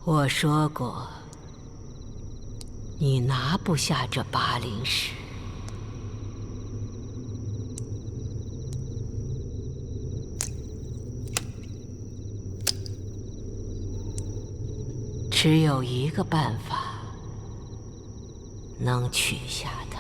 我说过，你拿不下这巴陵石。只有一个办法能取下它。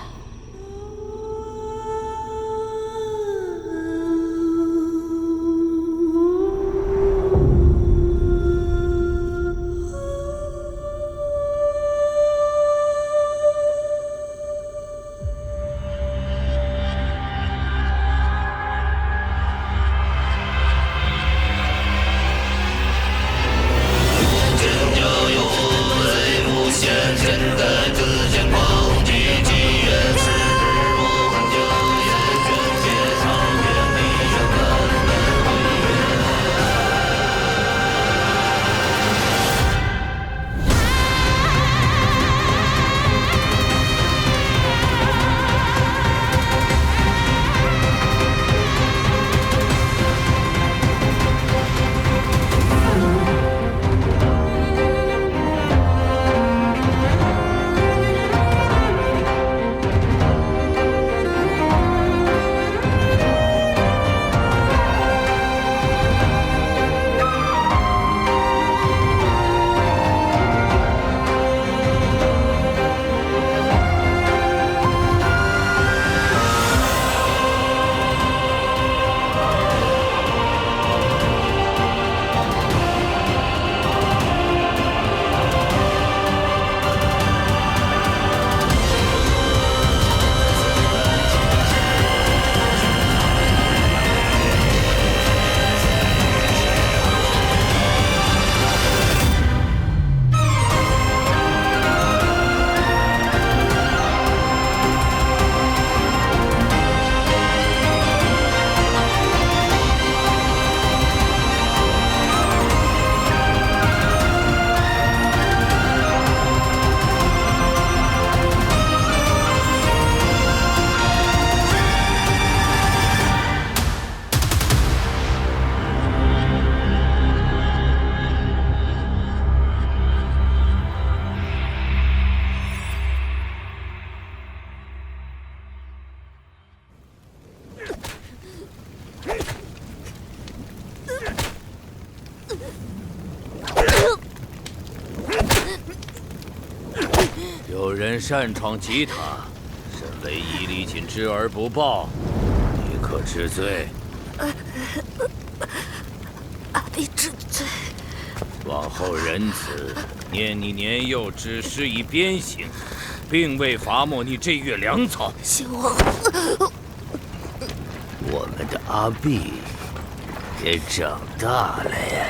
有人擅闯吉塔，身为伊犁锦知而不报，你可知罪？阿弟知罪。往后仁慈，念你年幼，只施以鞭刑，并未罚没你这月粮草。先王，我们的阿碧也长大了呀。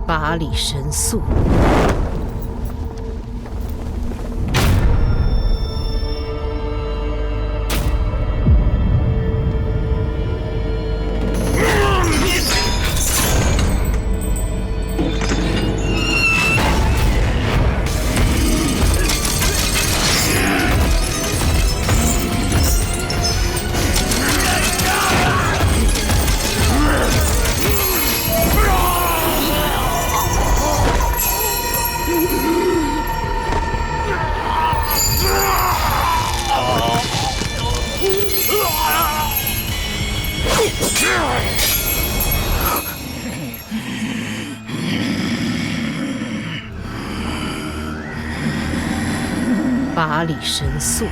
巴里神速。巴里神速。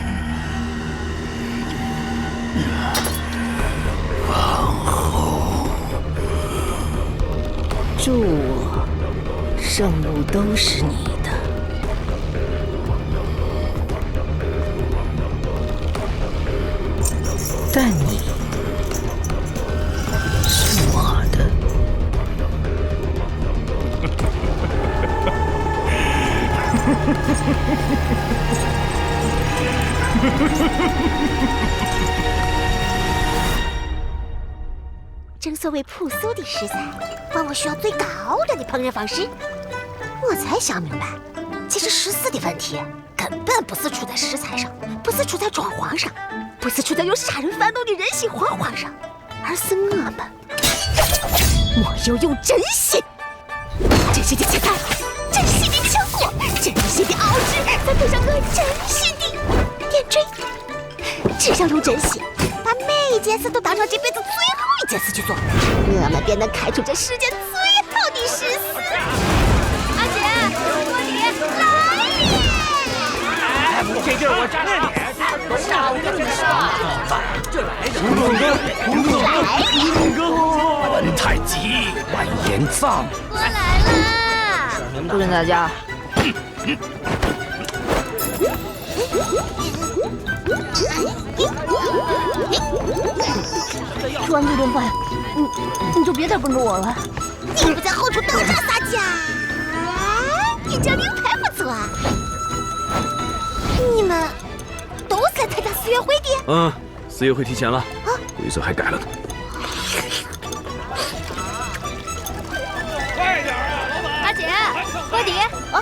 恕我，圣物都是你的，但你是我的。正所谓朴素的食材，往往需要最高端的烹饪方式。我才想明白，其实14的问题根本不是出在食材上，不是出在装潢上，不是出在有杀人犯动的人心惶惶上，而是我们没有用真心。真心的切菜，真心的炝锅，真心的熬制，再配上我真心的点缀。只要用真心，把每一件事都当成这辈子最后一件事去做，我们便能开出这世界最好的食肆。阿姐，我的来了！哎，这地儿我占了脸。啥？我跟你们说，这来着，洪哥，文太极，完颜臧，我来了。不准打架。吃完这顿饭，你就别再跟着我了。你不在后厨等着撒娇？你这名牌不错。你们都是来参加4月会的？4月会提前了，规则还改了呢。快点啊，老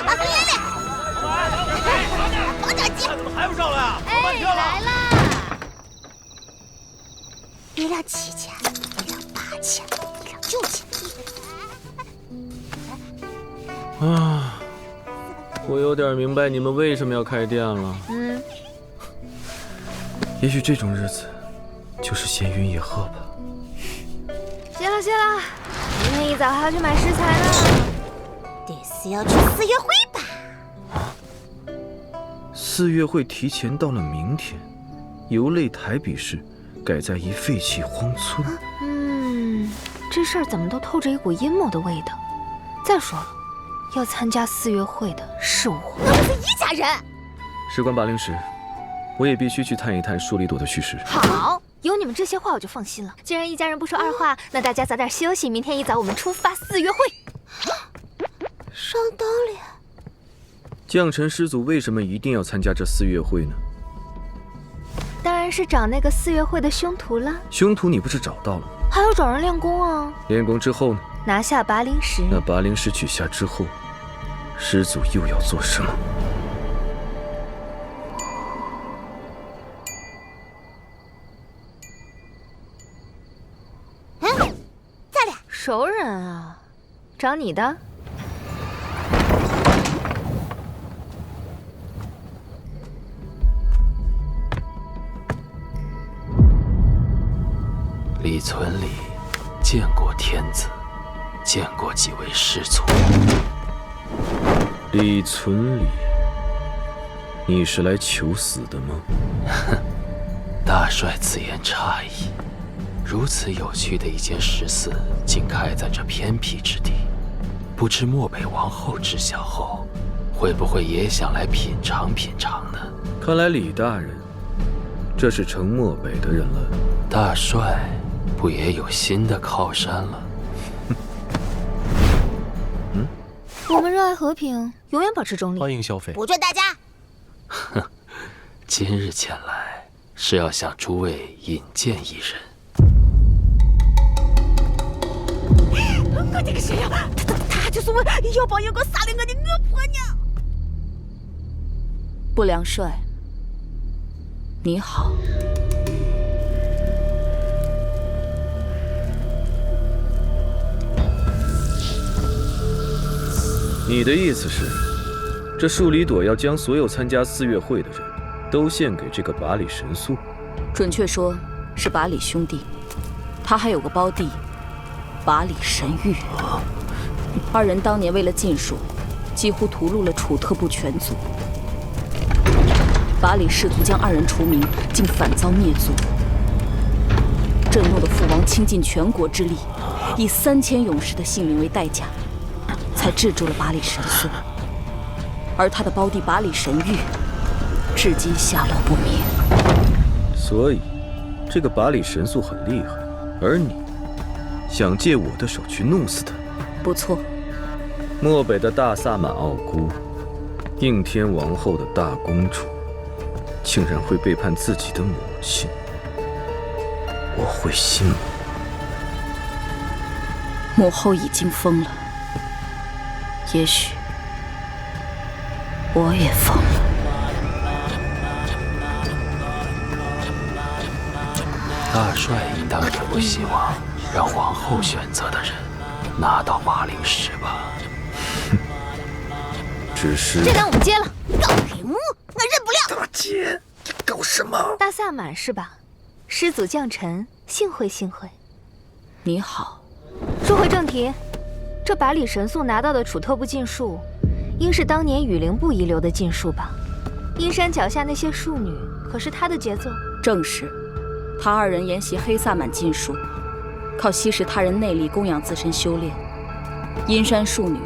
板！阿姐，锅底，来了。好着急，怎么还不上来啊？哎，来啦！1两7千，1两8千，1两9千。啊，我有点明白你们为什么要开店了。也许这种日子就是闲云野鹤吧。谢了，明天一早还要去买食材呢。得是要去4月会吧？4月会提前到了明天，由擂台比试改在一废弃荒村。这事儿怎么都透着一股阴谋的味道。再说了，要参加4月会的是我。我们是一家人。事关8灵石，我也必须去探一探树里朵的虚实。好，有你们这些话我就放心了。既然一家人不说二话，那大家早点休息，明天一早我们出发4月会。上当了。将臣师祖为什么一定要参加这4月会呢？当然是找那个4月会的凶徒了。凶徒你不是找到了吗？还要找人练功啊。练功之后呢？拿下8灵石。那8灵石取下之后，师祖又要做什么？在呢。熟人啊，找你的。李存里见过天子，见过几位师祖。李存里，你是来求死的吗？大帅此言差矣。如此有趣的一间食肆，竟开在这偏僻之地，不知漠北王后知晓后，会不会也想来品尝品尝呢？看来李大人，这是成漠北的人了。大帅不也有新的靠山了？我们热爱和平，永远保持中立。欢迎消费。不准大家。今日前来是要向诸位引荐一人。我这个谁呀？他就是我要帮有个杀了我的恶婆娘。不良帅，你好。你的意思是，这树里朵要将所有参加4月会的人都献给这个把里神素？准确说是把里兄弟，他还有个胞弟把里神玉。二人当年为了禁术，几乎屠戮了楚特部全族。把里试图将二人除名，竟反遭灭族。震怒的父王倾尽全国之力，以3000勇士的性命为代价，才制住了把里神宿。而他的胞弟把里神玉，至今下落不明。所以，这个把里神宿很厉害，而你想借我的手去弄死他？不错。漠北的大萨满傲孤，应天王后的大公主，竟然会背叛自己的母亲，我会信吗？母后已经疯了，也许我也疯了。大帅当然不希望让王后选择的人拿到瓦灵石吧？只是这单我们接了。高陵，我忍不了。大姐，你搞什么？大萨满是吧？师祖降臣，幸会幸会。你好。说回正题，这百里神宿拿到的楚特部禁术，应是当年羽灵部遗留的禁术吧？阴山脚下那些庶女，可是他的杰作？正是，他2人研习黑萨满禁术，靠吸食他人内力供养自身修炼。阴山庶女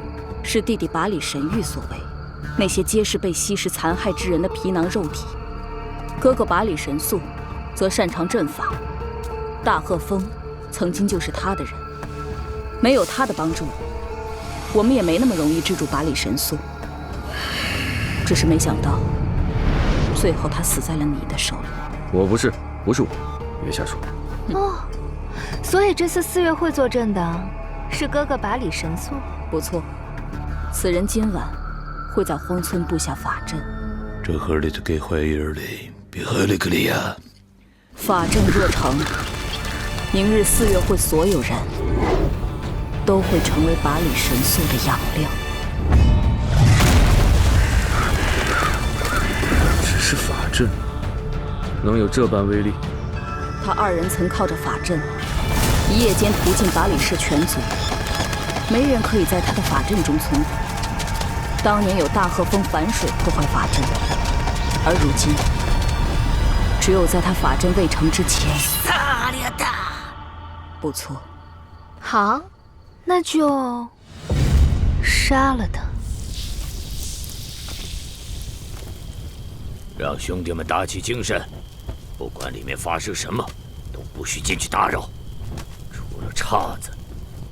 是弟弟把里神玉所为，那些皆是被吸食残害之人的皮囊肉体。哥哥把里神宿则擅长阵法，大鹤峰曾经就是他的人，没有他的帮助，我们也没那么容易制住把里神宿。只是没想到，最后他死在了你的手里。我不是我，别瞎说。哦，所以这次4月会坐镇的是哥哥把里神宿。不错，此人今晚会在荒村布下法阵。这河里头给坏人的，别河里个里呀！法阵若成，明日4月会所有人都会成为把里神宿的养料。只是法阵，能有这般威力？他2人曾靠着法阵，一夜间屠尽把里氏全族，没人可以在他的法阵中存活。当年有大鹤峰反水破坏法阵，而如今，只有在他法阵未成之前。萨列达，不错，好，那就杀了他。让兄弟们打起精神，不管里面发生什么，都不许进去打扰。出了岔子，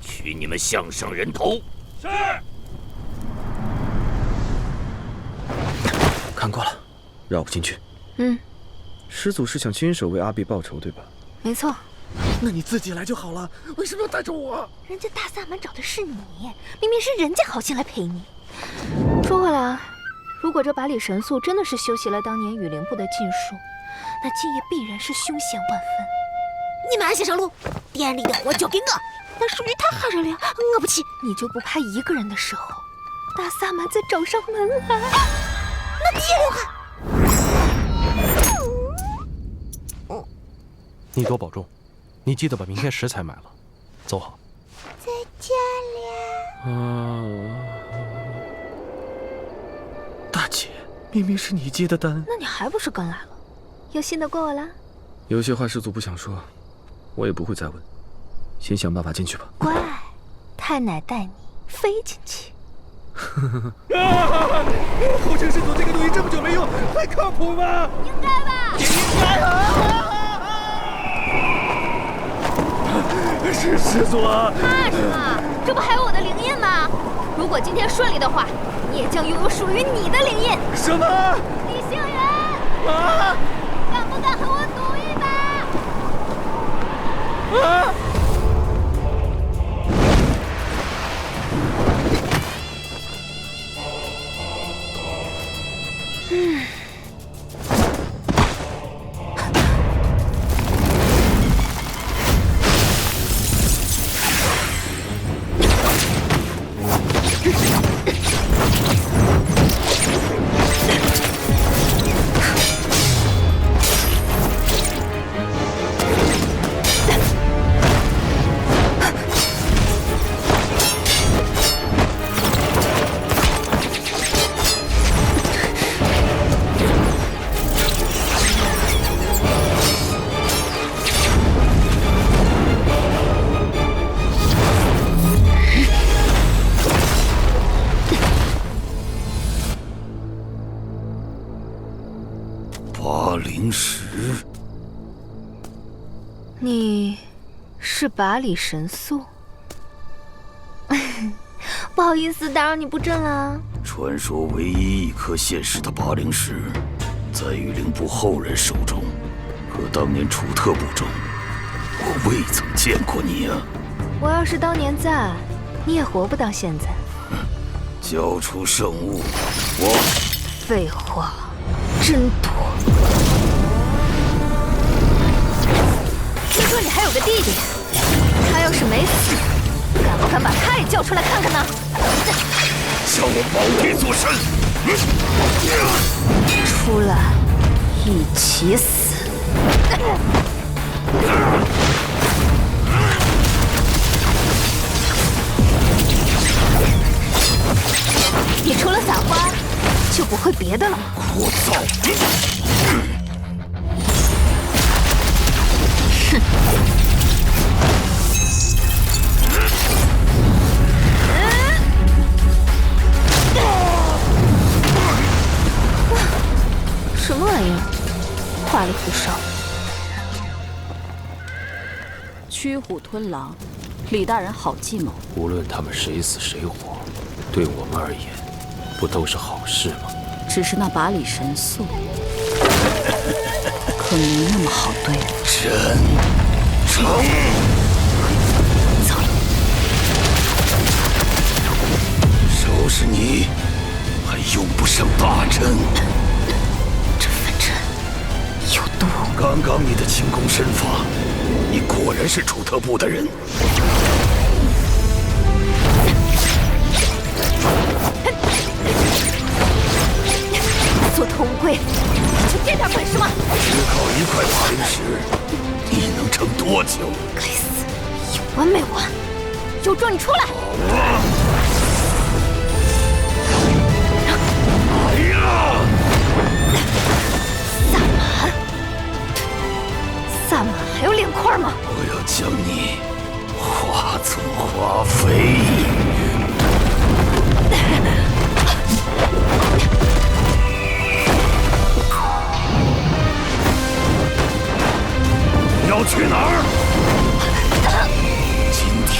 取你们项上人头。是。看过了，绕不进去。师祖是想亲手为阿碧报仇，对吧？没错。那你自己来就好了，为什么要带着我？人家大萨满找的是你，明明是人家好心来陪你。说回来，如果这把里神宿真的是修习了当年羽灵部的禁术，那今夜必然是凶险万分。你们安心上路，店里的货交给我，那属于他哈着了，我不去。你就不怕一个人的时候，大萨满再找上门来？那别留下。你多保重，你记得把明天食材买了，走好。再见了。大姐，明明是你接的单，那你还不是跟来了？又信得过我啦？有些话师祖不想说，我也不会再问。先想办法进去吧。乖，太奶带你飞进去。后尘师祖这个东西这么久没用，还靠谱吗？应该吧？应该啊！是师祖啊！怕什么？这不还有我的灵印吗？如果今天顺利的话，你也将拥有属于你的灵印。什么？李星云，啊！敢不敢和我赌一把？啊！巴灵石。你是把里神素？不好意思，打扰你布阵了。传说唯一一颗现世的巴灵石，在御灵部后人手中，和当年楚特部中，我未曾见过你啊！我要是当年在，你也活不到现在。交出圣物，我……废话，真多。听说你还有个弟弟，他要是没死，敢不敢把他也叫出来看看呢？向我保地作甚？出来，一起死！你除了撒花，就不会别的了吗？聒噪！什么玩意儿？花里胡哨！驱虎吞狼，李大人好计谋。无论他们谁死谁活，对我们而言，不都是好事吗？只是那把里神素，可没那么好对付。真诚。走。收拾你，还用不上大阵。这份阵有毒。刚刚你的轻功身法，你果然是楚特部的人。做通龟，就这点本事吗？只靠一块巴灵石，你能撑多久？该死，有完没完？有种你出来！来呀！萨满还有脸块吗？我要将你化作花飞。要去哪儿？今天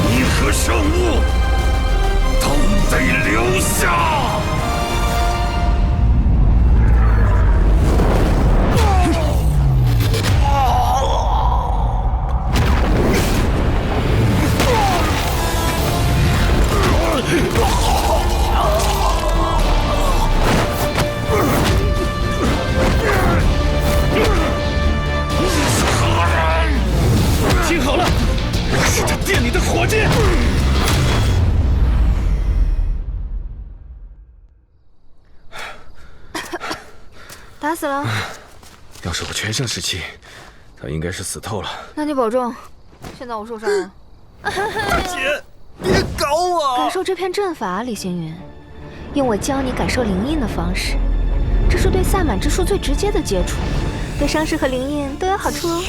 你和圣物都得留下。听好了，我是这店里的伙计。打死了。要是我全盛时期，他应该是死透了。那你保重。现在我受伤了。姐，别搞我！感受这片阵法，李星云，用我教你感受灵印的方式，这是对萨满之术最直接的接触，对伤势和灵印都有好处哦。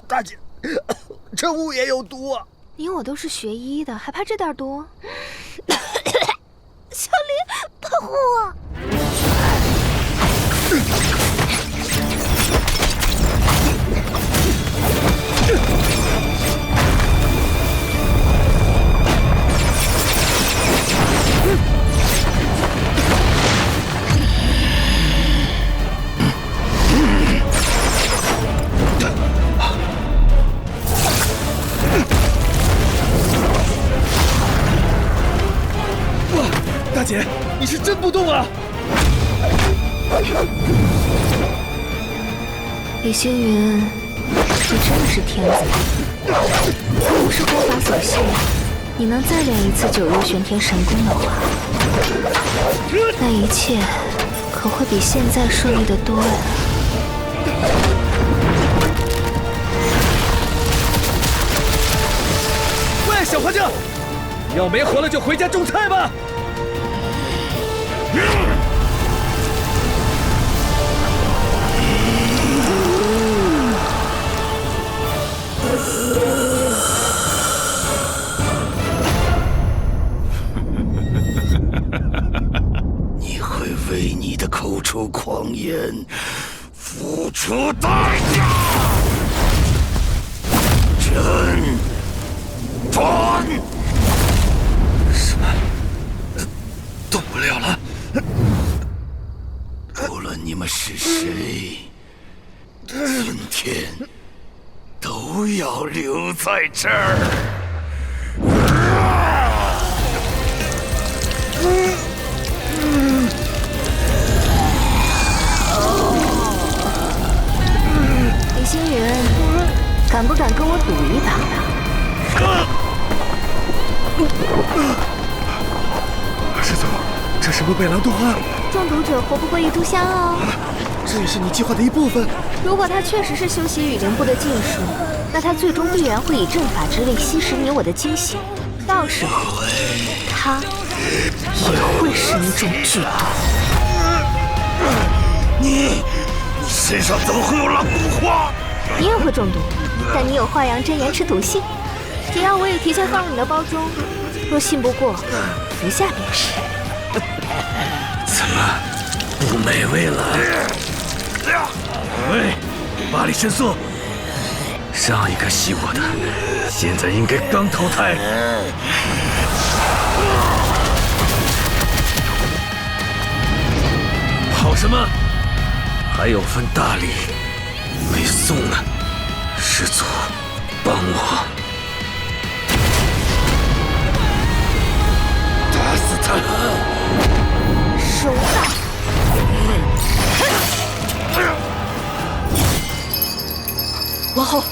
大姐，这物也有毒啊！你我都是学医的，还怕这点毒？小林，保护我！大姐，你是真不动啊！李星云，你真的是天才。若不是功法所限，你能再练一次九幽玄天神功的话，那一切可会比现在顺利得多呀。喂，小花匠，要没活了就回家种菜吧。扬言，付出代价。真传。什么？动不了了。无论你们是谁，今天都要留在这儿。李星云，敢不敢跟我赌一把师祖，这是不被狼毒化？中毒者活不过一炷香哦。这也是你计划的一部分。如果他确实是修习雨灵部的禁术，那他最终必然会以阵法之力吸食你我的精血，到时候他也会是一种剧毒。你身上怎么会有狼毒化？你也会中毒，但你有化阳真言吃毒性，只要我也提前放入你的包中，若信不过，服下便是。怎么不美味了？喂，巴里申宿，上一个吸我的，现在应该刚投胎。跑什么？还有份大礼没送呢，师祖，帮我打死他！收到。王后，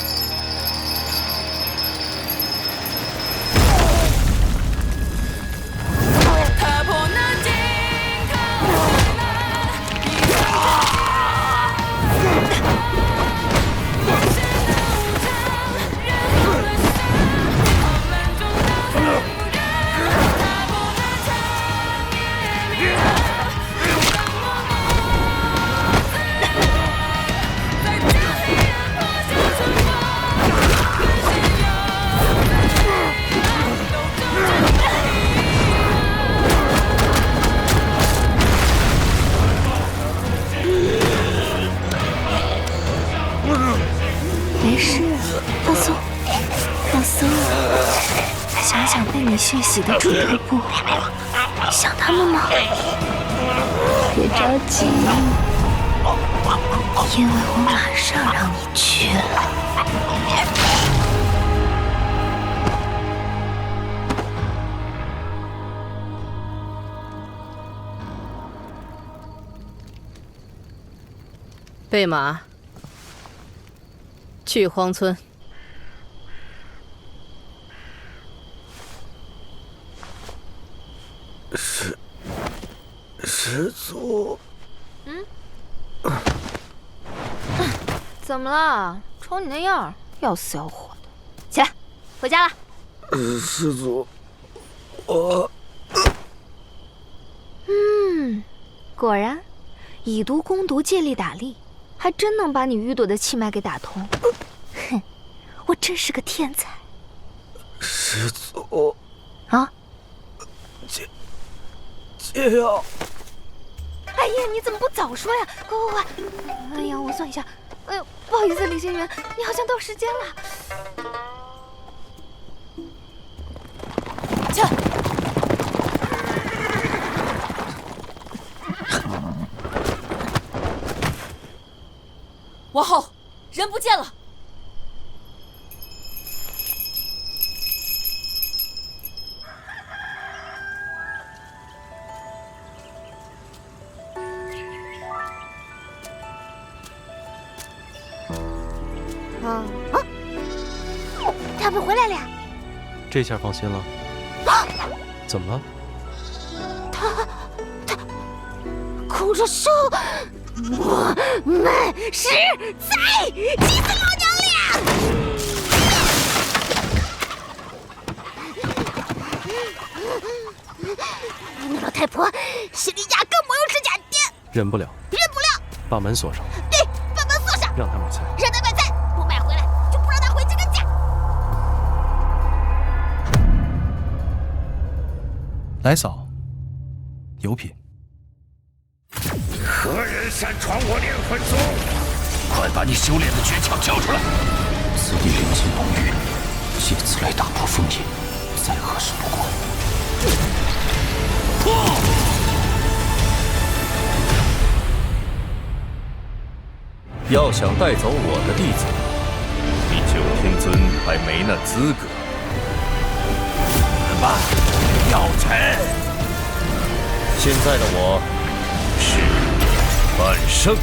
没事，放松，放松。想想被你血洗的楚特部，想他们吗？别着急，因为我马上让你去了。备马，去荒村。师祖。怎么了？瞅你那样，要死要活的。起来，回家了。师祖，我……果然，以毒攻毒，借力打力，还真能把你淤堵的气脉给打通。哼，我真是个天才。师祖，啊？解药。哎呀，你怎么不早说呀？快！哎呀，我算一下。哎呦，不好意思，李星云，你好像到时间了。去。王后，人不见了。他们回来了呀！这下放心了。怎么了？他哭着说：“我们是在气死老娘了！”那老太婆心里压根没有指甲垫。忍不了。忍不了。把门锁上。对，把门锁上。让他买菜。让他买菜，不买回来就不让他回这个家。来嫂，有品。何人擅闯我炼魂宗！快把你修炼的诀窍交出来！此地灵气浓郁，借此来打破封印，再合适不过。要想带走我的弟子，你九天尊还没那资格。慢，药尘！现在的我是半圣。